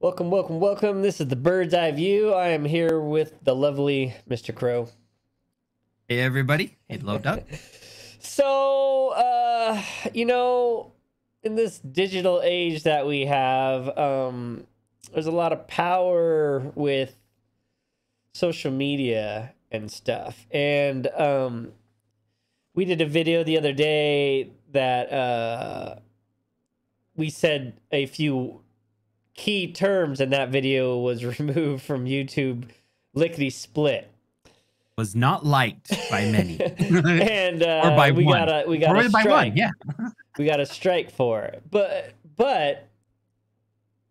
Welcome, welcome, welcome. This is the Bird's Eye View. I am here with the lovely Mr. Krow. Hey, everybody. Hey, load up. So, in this digital age that we have, there's a lot of power with social media and stuff. And we did a video the other day that we said a few key terms, and that video was removed from YouTube lickety split. Was not liked by many. And or by we one. got a by strike. one, yeah. We got a strike for it. But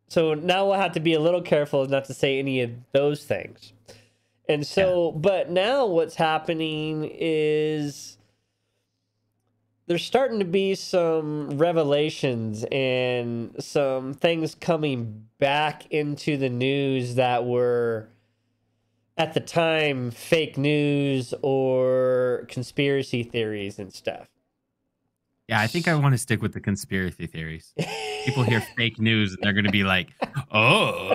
so now we'll have to be a little careful not to say any of those things. And so, but now what's happening is there's starting to be some revelations and some things coming back into the news that were at the time fake news or conspiracy theories and stuff. Yeah, I think I want to stick with the conspiracy theories. People hear fake news and they're going to be like, oh.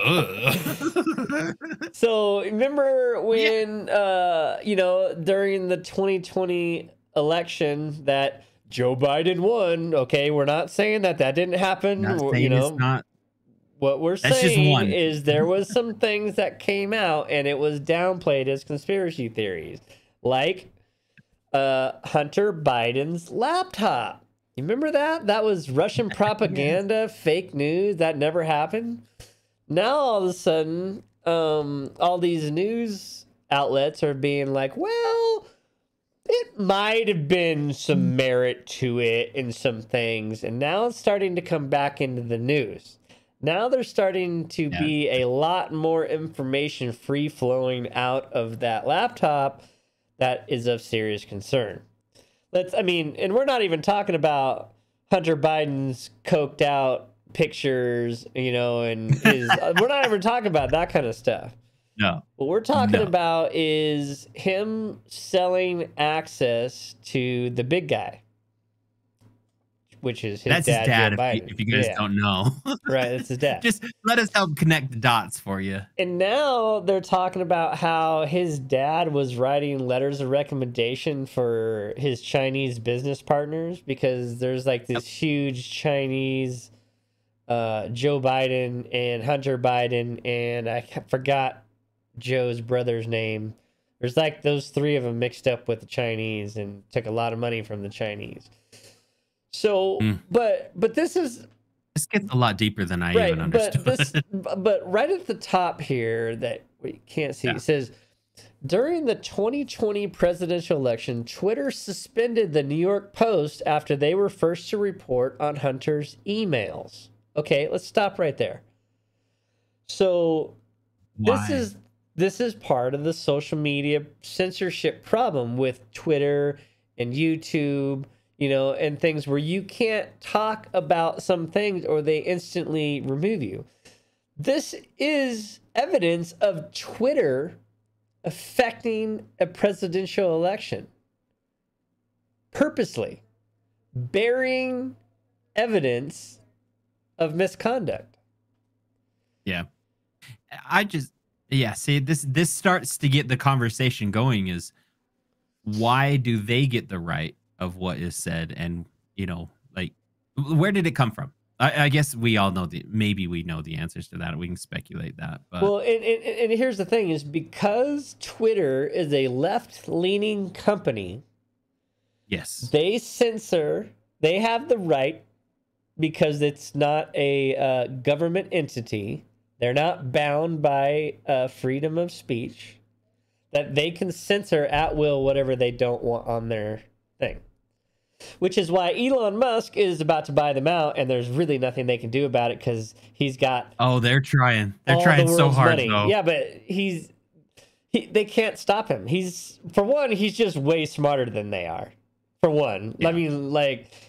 So remember when, during the 2020 election that Joe Biden won? Okay, we're not saying that didn't happen. Not saying it's not. What we're saying is there was some things that came out and it was downplayed as conspiracy theories, like Hunter Biden's laptop. You remember that? That was Russian propaganda, fake news. That never happened. Now all of a sudden, all these news outlets are being like, well, it might have been some merit to it in some things. And now it's starting to come back into the news. Now there's starting to be a lot more information free-flowing out of that laptop that is of serious concern. And we're not even talking about Hunter Biden's coked out pictures, and his, we're not even talking about that kind of stuff. No. What we're talking about is him selling access to the big guy, which is his dad, Joe Biden. If you guys don't know. Right, that's his dad. Just let us help connect the dots for you. And now they're talking about how his dad was writing letters of recommendation for his Chinese business partners because there's like this huge Chinese Joe Biden and Hunter Biden, and I forgot Joe's brother's name. There's like those three of them mixed up with the Chinese and took a lot of money from the Chinese. So, but this gets a lot deeper than I even understood. But right at the top here that we can't see, it says, during the 2020 presidential election, Twitter suspended the New York Post after they were first to report on Hunter's emails. Okay, let's stop right there. So this is part of the social media censorship problem with Twitter and YouTube, and things where you can't talk about some things or they instantly remove you. This is evidence of Twitter affecting a presidential election. Purposely bearing evidence of misconduct. Yeah. See, this starts to get the conversation going is why do they get the right of what is said? And, where did it come from? I guess we all know maybe we know the answers to that. We can speculate that. But. Well, and here's the thing is because Twitter is a left-leaning company. Yes. They censor, they have the right because it's not a government entity. They're not bound by freedom of speech, that they can censor at will whatever they don't want on their thing. Which is why Elon Musk is about to buy them out, and there's really nothing they can do about it because he's got they're trying. They're trying so hard, though. Yeah, but they can't stop him. He's just way smarter than they are. For one. Yeah. I mean,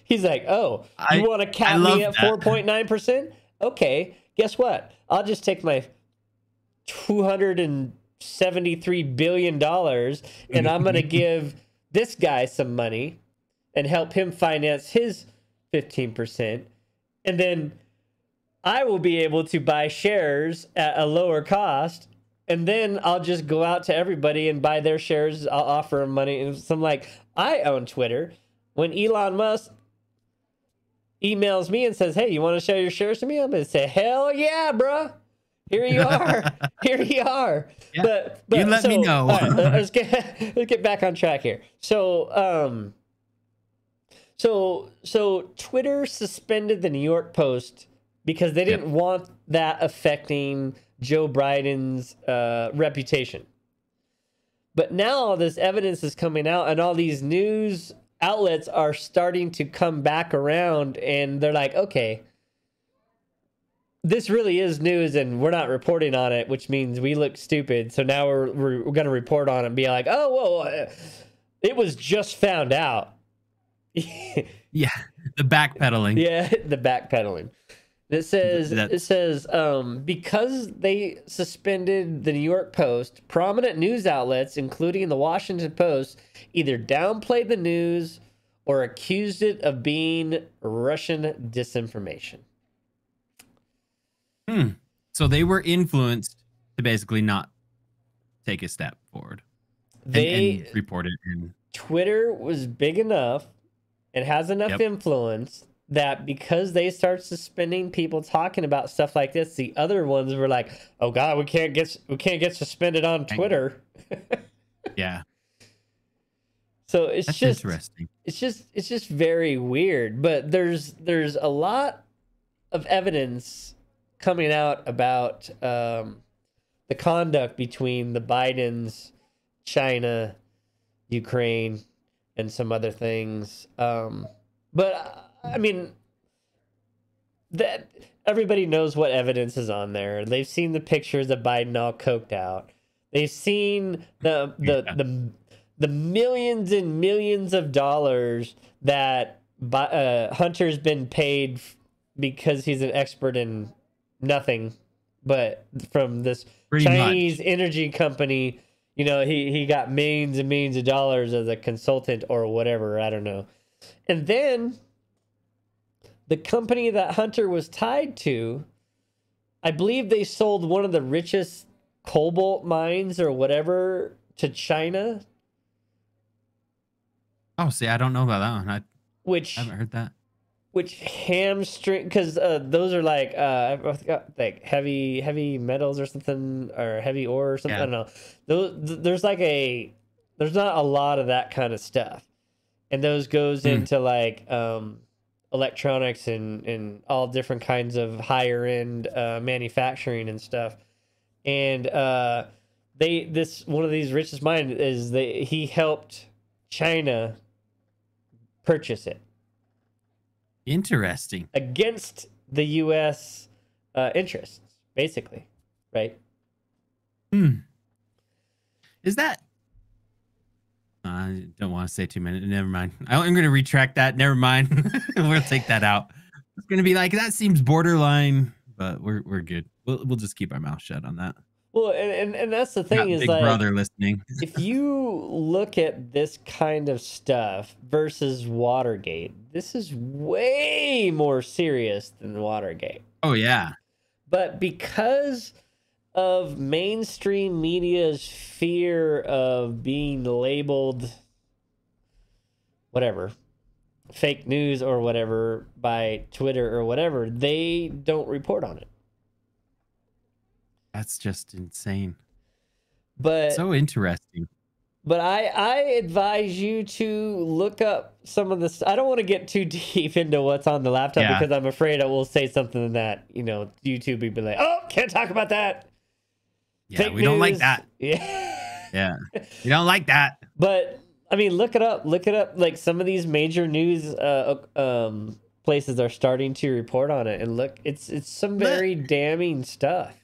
he's like, you want to cap me at 4.9%? Okay, guess what? I'll just take my $273 billion and I'm going to give this guy some money and help him finance his 15%. And then I will be able to buy shares at a lower cost, and then I'll just go out to everybody and buy their shares. I'll offer them money. And so I'm like, I own Twitter. When Elon Musk emails me and says, hey, you want to share your shares to me? I'm going to say, hell yeah, bro. Here you are. Here you are. Yeah. But you let me know. Right, let's get back on track here. So Twitter suspended the New York Post because they didn't want that affecting Joe Biden's reputation. But now all this evidence is coming out, and all these news outlets are starting to come back around, and they're like, okay, this really is news, and we're not reporting on it, which means we look stupid. So now we're going to report on it and be like, oh, well, it was just found out. Yeah, the backpedaling. Yeah, the backpedaling. It says because they suspended the New York Post, prominent news outlets, including the Washington Post, either downplayed the news or accused it of being Russian disinformation. So they were influenced to basically not take a step forward. And report it. Twitter was big enough and has enough influence that because they start suspending people talking about stuff like this, the other ones were like, "Oh God, we can't get suspended on Twitter." Yeah. So that's just interesting. It's just very weird. But there's a lot of evidence coming out about the conduct between the Bidens, China, Ukraine, and some other things. But I mean, that everybody knows what evidence is on there. They've seen the pictures of Biden all coked out. They've seen the millions and millions of dollars that Hunter's been paid because he's an expert in nothing but from this Chinese energy company. You know, he got millions and millions of dollars as a consultant or whatever, I don't know. And then the company that Hunter was tied to, I believe they sold one of the richest cobalt mines or whatever to China. Oh, see, I don't know about that one. I haven't heard that. Which hamstring, because those are like I forgot, like heavy metals or something, or heavy ore or something. I don't know. There's not a lot of that kind of stuff, and those goes into like electronics and all different kinds of higher end manufacturing and stuff. And one of these richest mines is he helped China purchase it. Interesting. Against the U.S. Interests, basically, right? Is that? I don't want to say 2 minutes. Never mind. I'm going to retract that. Never mind. We'll take that out. It's going to be like, that seems borderline, but we're good. We'll just keep our mouth shut on that. Well, and that's the thing, is Big like, Brother listening. If you look at this kind of stuff versus Watergate, this is way more serious than Watergate. Oh, yeah. But because of mainstream media's fear of being labeled whatever, fake news or whatever by Twitter or whatever, they don't report on it. That's just insane. But so interesting. But I advise you to look up some of this. I don't want to get too deep into what's on the laptop because I'm afraid I will say something that, YouTube will be like, oh, can't talk about that. Yeah, fake we news. Don't like that. Yeah. Yeah. We don't like that. But I mean, look it up. Like some of these major news places are starting to report on it, and look, it's some very damning stuff.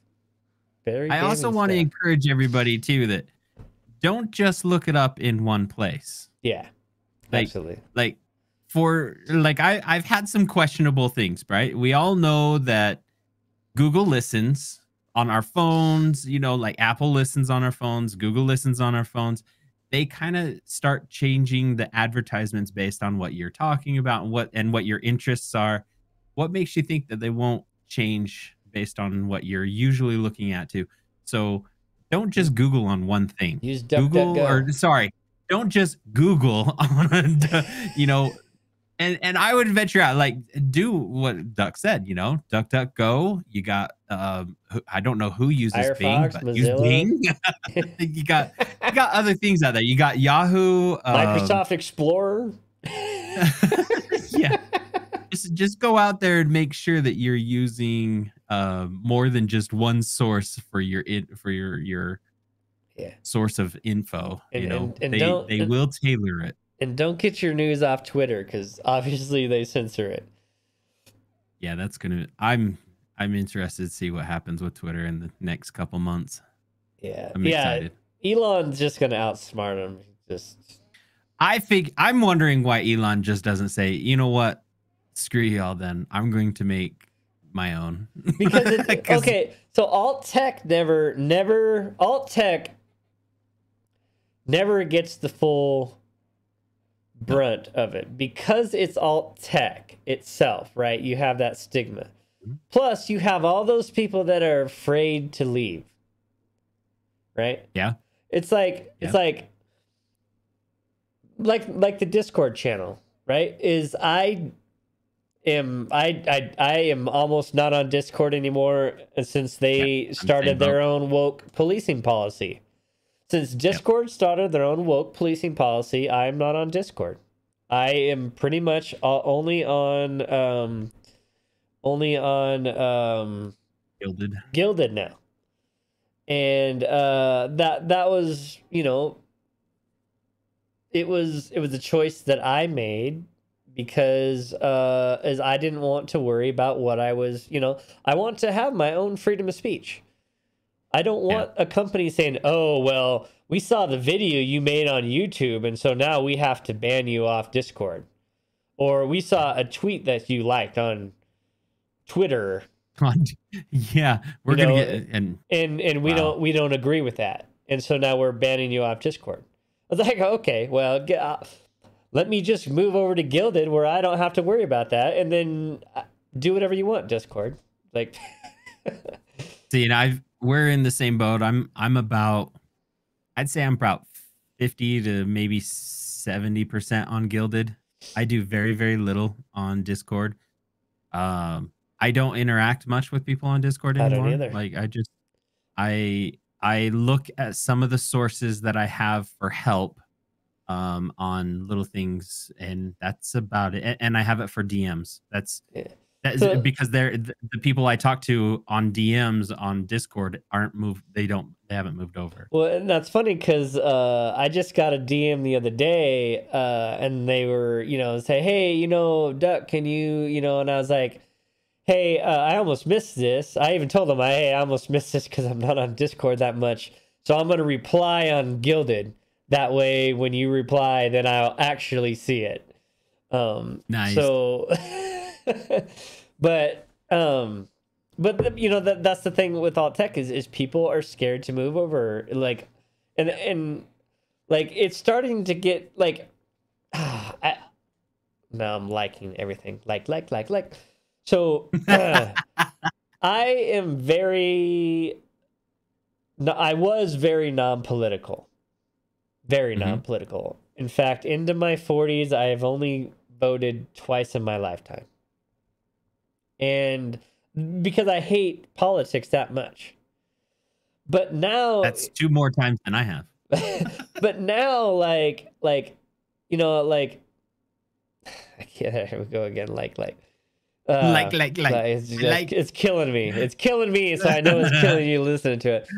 I also want to encourage everybody too that don't just look it up in one place. Yeah, absolutely. I've had some questionable things, right? We all know that Google listens on our phones, like Apple listens on our phones, Google listens on our phones. They kind of start changing the advertisements based on what you're talking about and what your interests are. What makes you think that they won't change based on what you're usually looking at too. So don't just Google on one thing. Use Google, or DuckDuckGo. sorry, don't just Google on, you know, and I would venture out, like, do what Duck said, you know, DuckDuckGo. You got, I don't know who uses Bing, Firefox, but use Mozilla. Bing. you got other things out there. You got Yahoo, Microsoft Explorer. yeah. Just go out there and make sure that you're using more than just one source for your source of info. And, you know, and they will tailor it. And don't get your news off Twitter, because obviously they censor it. Yeah, that's gonna. I'm interested to see what happens with Twitter in the next couple months. Yeah, I'm excited. Elon's just gonna outsmart him. I'm wondering why Elon just doesn't say, you know what, screw y'all. Then I'm going to make my own. Because okay, so alt tech never gets the full brunt of it, because it's alt tech itself, right? You have that stigma. Plus, you have all those people that are afraid to leave, right? Yeah. It's like the Discord channel, right? I am almost not on Discord anymore since they started their own woke policing policy. Since Discord started their own woke policing policy, I'm not on Discord. I am pretty much only on Gilded now. And that was, you know, it was a choice that I made because as I didn't want to worry about what I was, you know, I want to have my own freedom of speech. I don't want a company saying, oh, well, we saw the video you made on YouTube, and so now we have to ban you off Discord. Or we saw a tweet that you liked on Twitter. Yeah, we're going to get... And we don't agree with that. And so now we're banning you off Discord. I was like, okay, well, let me just move over to Gilded where I don't have to worry about that, and then do whatever you want, Discord. Like... See, and we're in the same boat. I'd say I'm about 50 to maybe 70% on Gilded. I do very, very little on Discord. I don't interact much with people on Discord anymore. I don't either. Like I look at some of the sources that I have for help on little things, and that's about it. And I have it for DMs. That's because the people I talk to on DMs on Discord aren't moved. They haven't moved over. Well, and that's funny because I just got a DM the other day, and they were, you know, say, hey, you know, Duck, can you, you know, and I was like, hey, I almost missed this. I even told them, hey, I almost missed this because I'm not on Discord that much. So I'm going to reply on Gilded. That way, when you reply, then I'll actually see it. Nice. So... but you know, that's the thing with alt tech is people are scared to move over, like, and like it's starting to get like now I'm liking everything like so I was very non-political, non-political. In fact, into my 40s I have only voted twice in my lifetime. And because I hate politics that much. But now... That's 2 more times than I have. But now, like, you know, like... I can't... Here we go again. It's killing me. It's killing me, so I know it's killing you listening to it.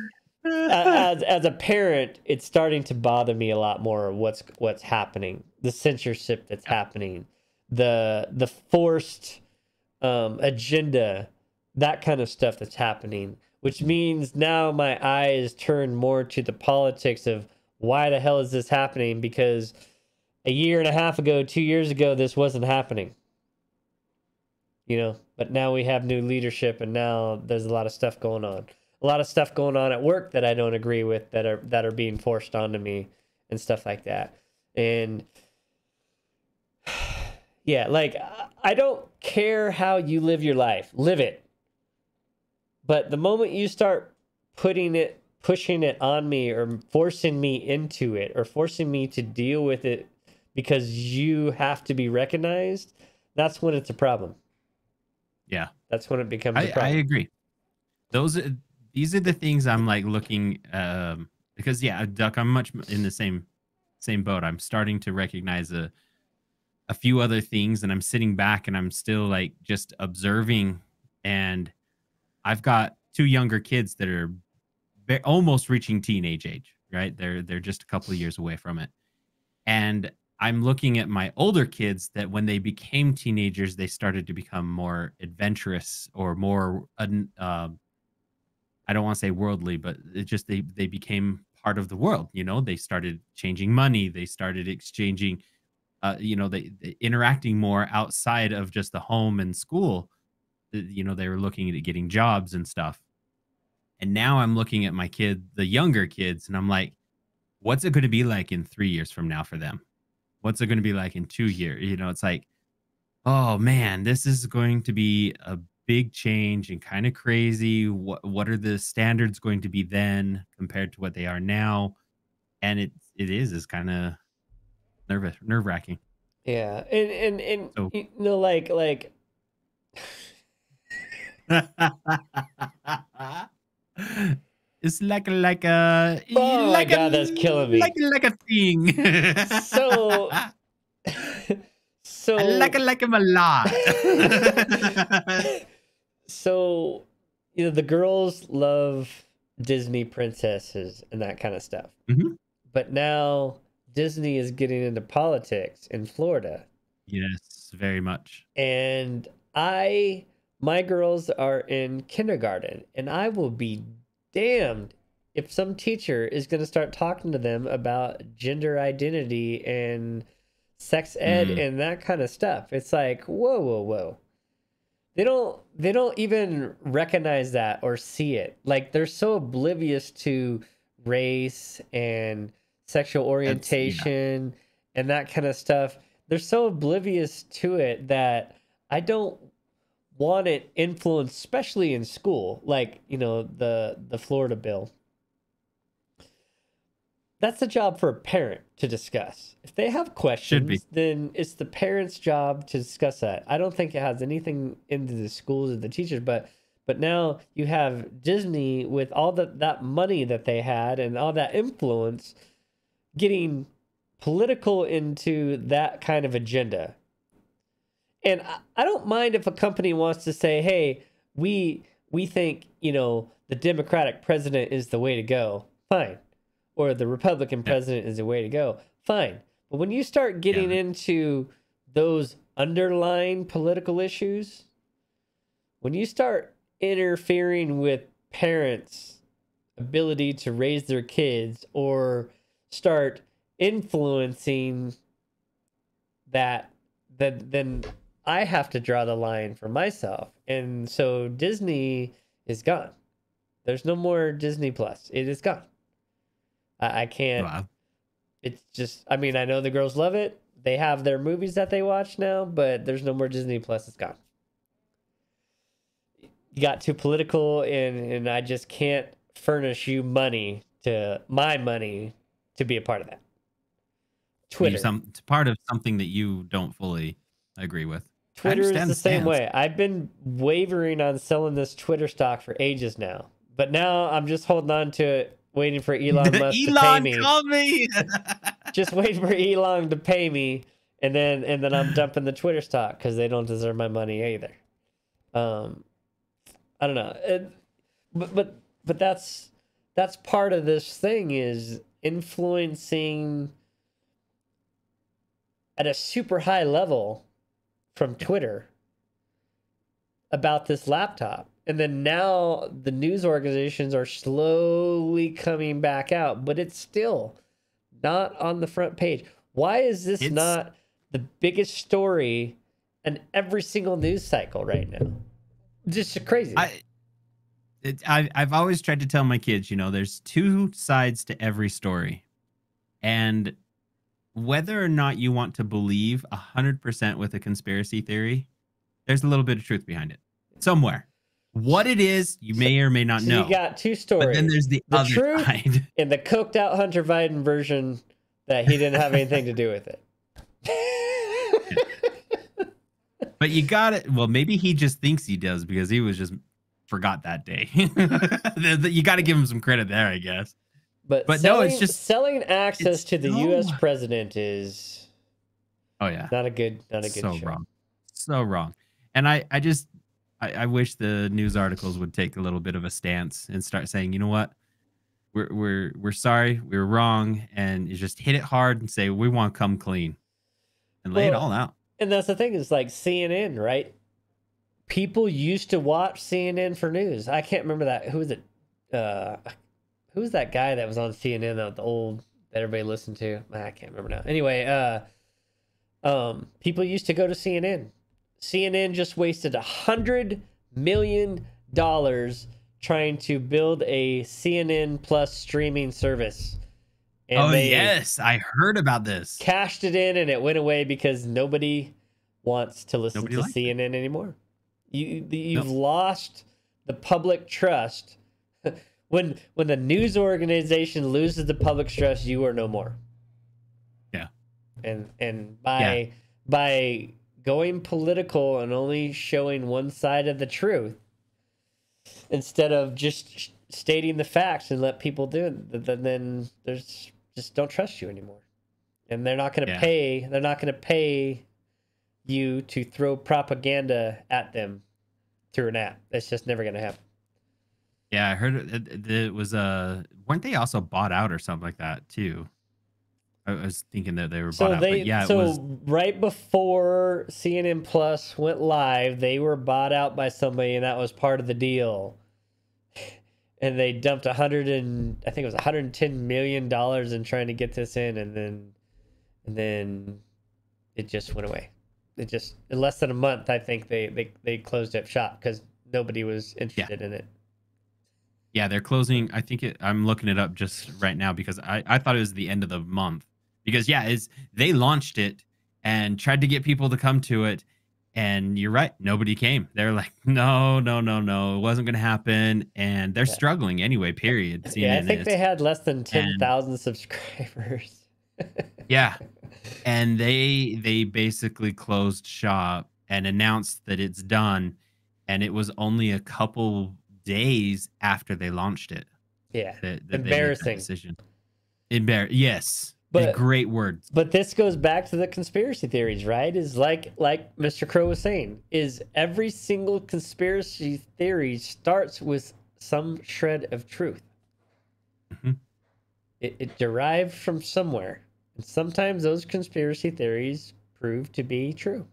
As a parent, it's starting to bother me a lot more what's happening. The censorship that's happening. The forced... agenda, that kind of stuff that's happening, which means now my eyes turn more to the politics of why the hell is this happening, because a year and a half ago, 2 years ago, this wasn't happening, you know. But now we have new leadership, and now there's a lot of stuff going on at work that I don't agree with, that are being forced onto me and stuff like that. And yeah, like, I don't care how you live your life. Live it. But the moment you start pushing it on me, or forcing me into it, or forcing me to deal with it because you have to be recognized, that's when it's a problem. Yeah. That's when it becomes a problem. I agree. These are the things I'm like looking, because yeah, Duck, I'm much in the same boat. I'm starting to recognize a few other things, and I'm sitting back and I'm still like just observing. And I've got two younger kids that are almost reaching teenage age, right? They're just a couple of years away from it. And I'm looking at my older kids that when they became teenagers, they started to become more adventurous or more, I don't want to say worldly, but it just they became part of the world. You know, they started changing money, they started exchanging, they interacting more outside of just the home and school. You know, they were looking at getting jobs and stuff. And now I'm looking at my kid, the younger kids, and I'm like, what's it going to be like in 3 years from now for them? What's it going to be like in 2 years? You know, it's like, oh man, this is going to be a big change and kind of crazy. What are the standards going to be then compared to what they are now? And it is kind of nerve wracking. Yeah, and So you know, like it's like a oh my like a God, that's killing me. like a thing. So I so like him a lot. so you know, the girls love Disney princesses and that kind of stuff. Mhm. But now Disney is getting into politics in Florida. Yes, very much. And my girls are in kindergarten, and I will be damned if some teacher is going to start talking to them about gender identity and sex ed Mm. and that kind of stuff. It's like, whoa, whoa, whoa. They don't even recognize that or see it. Like, they're so oblivious to race and sexual Yeah. orientation and that kind of stuff. They're so oblivious to it that I don't want it influenced, especially in school. Like, you know, the Florida bill. That's a job for a parent to discuss. If they have Should be. questions, then it's the parent's job to discuss that. I don't think it has anything into the schools or the teachers, but now you have Disney with all that money that they had and all that influence getting political into that kind of agenda. And I don't mind if a company wants to say, "Hey, we think, you know, the Democratic president is the way to go." Fine. Or the Republican Yeah. president is the way to go. Fine. But when you start getting Yeah. into those underlying political issues, when you start interfering with parents' ability to raise their kids or start influencing that, then I have to draw the line for myself. And so Disney is gone. There's no more Disney Plus. It is gone. I can't. Wow. It's just, I mean, I know the girls love it. They have their movies that they watch now, but there's no more Disney Plus. It's gone. You got too political, and I just can't furnish you my money to be a part of that. Twitter. It's part of something that you don't fully agree with. Twitter is the same way. I've been wavering on selling this Twitter stock for ages now, but now I'm just holding on to it, waiting for Elon Musk to pay me. Call me. Just waiting for Elon to pay me, and then I'm dumping the Twitter stock because they don't deserve my money either. I don't know, but that's part of this thing, is influencing at a super high level from Twitter about this laptop. And then now the news organizations are slowly coming back out, but it's still not on the front page. Why is this not the biggest story in every single news cycle right now? Just crazy. I've always tried to tell my kids, you know, there's two sides to every story. And whether or not you want to believe 100% with a conspiracy theory, there's a little bit of truth behind it somewhere. What it is, you may or may not know. You got two stories. But then there's the other truth side. And the coked out Hunter Biden version that he didn't have anything to do with it. But you got it. Well, maybe he just thinks he does because he was just forgot that day. You got to give him some credit there, I guess. But selling, no, it's just selling access to the U.S. president is. Oh yeah, not a good so show. Wrong, so wrong. And I wish the news articles would take a little bit of a stance and start saying, you know what, we're sorry, we were wrong, and you just hit it hard and say we want to come clean and lay it all out. And that's the thing, is like CNN, right? People used to watch CNN for news. I can't remember that. Who was it? Who's that guy that was on CNN, the old that everybody listened to? I can't remember now. Anyway, people used to go to CNN. CNN just wasted $100 million trying to build a CNN Plus streaming service. And yes, I heard about this. Cashed it in, and it went away because nobody wants to listen to CNN anymore. You've lost the public trust. When the news organization loses the public trust, you are no more. Yeah. And by going political and only showing one side of the truth instead of just stating the facts and let people do it, then there's just don't trust you anymore. And they're not going to pay. They're not going to pay you to throw propaganda at them through an app. That's just never going to happen. Yeah, I heard it was weren't they also bought out or something like that too? I was thinking that they were bought out. But yeah, it was right before CNN Plus went live, they were bought out by somebody, and that was part of the deal. And they dumped $110 million in trying to get this in, and then it just went away. It just, in less than a month, I think they closed up shop because nobody was interested in it. Yeah, they're closing. I think I'm looking it up just right now because I thought it was the end of the month. Because they launched it and tried to get people to come to it, and you're right, nobody came. They're like, no, it wasn't going to happen, and they're struggling anyway. Period. Yeah, I think they had less than 10,000 subscribers. Yeah, and they basically closed shop and announced that it's done, and it was only a couple days after they launched it. Yeah, that embarrassing decision. Yes. But great words. But this goes back to the conspiracy theories, right? Is like Mr. Krow was saying, is every single conspiracy theory starts with some shred of truth. Mm-hmm. It derived from somewhere. And sometimes those conspiracy theories prove to be true.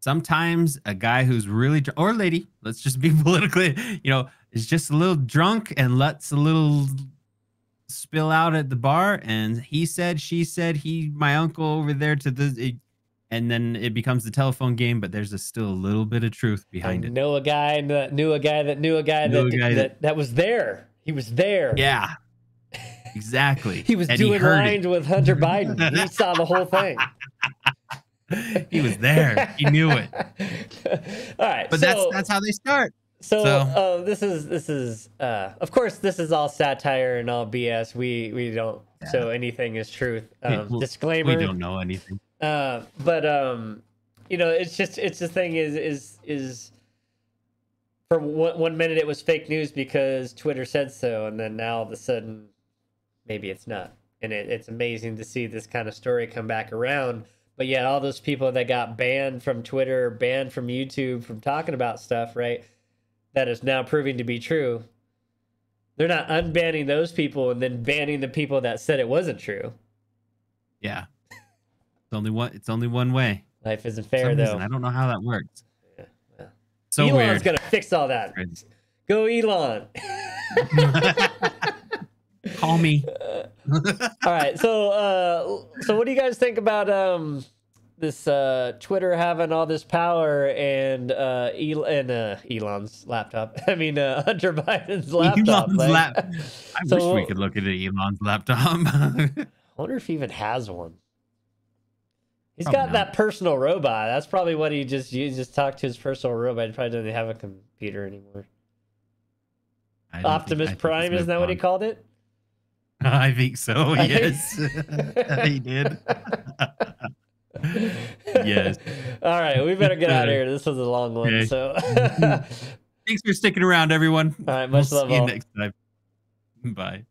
Sometimes a guy who's really or lady, let's just be politically, is just a little drunk and lets a little spill out at the bar, and he said, she said, my uncle over there to and then it becomes the telephone game, but there's still a little bit of truth behind it. Know a guy that knew a guy that knew a guy that was there. He was there. Yeah, exactly. He was doing lines with Hunter Biden. He saw the whole thing. He was there. He knew it. All right, but that's how they start. So this is of course this is all satire and all BS. We don't show anything as truth. Disclaimer. We don't know anything. But it's the thing is for one minute it was fake news because Twitter said so, and then now all of a sudden maybe it's not. And it's amazing to see this kind of story come back around. But yet all those people that got banned from Twitter, banned from YouTube from talking about stuff, right? That is now proving to be true. They're not unbanning those people and then banning the people that said it wasn't true. Yeah. It's only one way. Life isn't fair, though. I don't know how that works. Yeah, well. So Elon's weird. Gonna fix all that. Go Elon. Call me. All right. So what do you guys think about this Twitter having all this power and Elon's laptop? I mean, Hunter Biden's laptop. I wish we could look at Elon's laptop. I wonder if he even has one. He's got that personal robot. That's probably what he just used. Just talked to his personal robot. He probably doesn't have a computer anymore. Optimus Prime, isn't that what he called it? I think so. Yes, he did. Yes. All right, we better get out of here. This was a long one. Okay. So, thanks for sticking around, everyone. All right, much love. See you next time. Bye.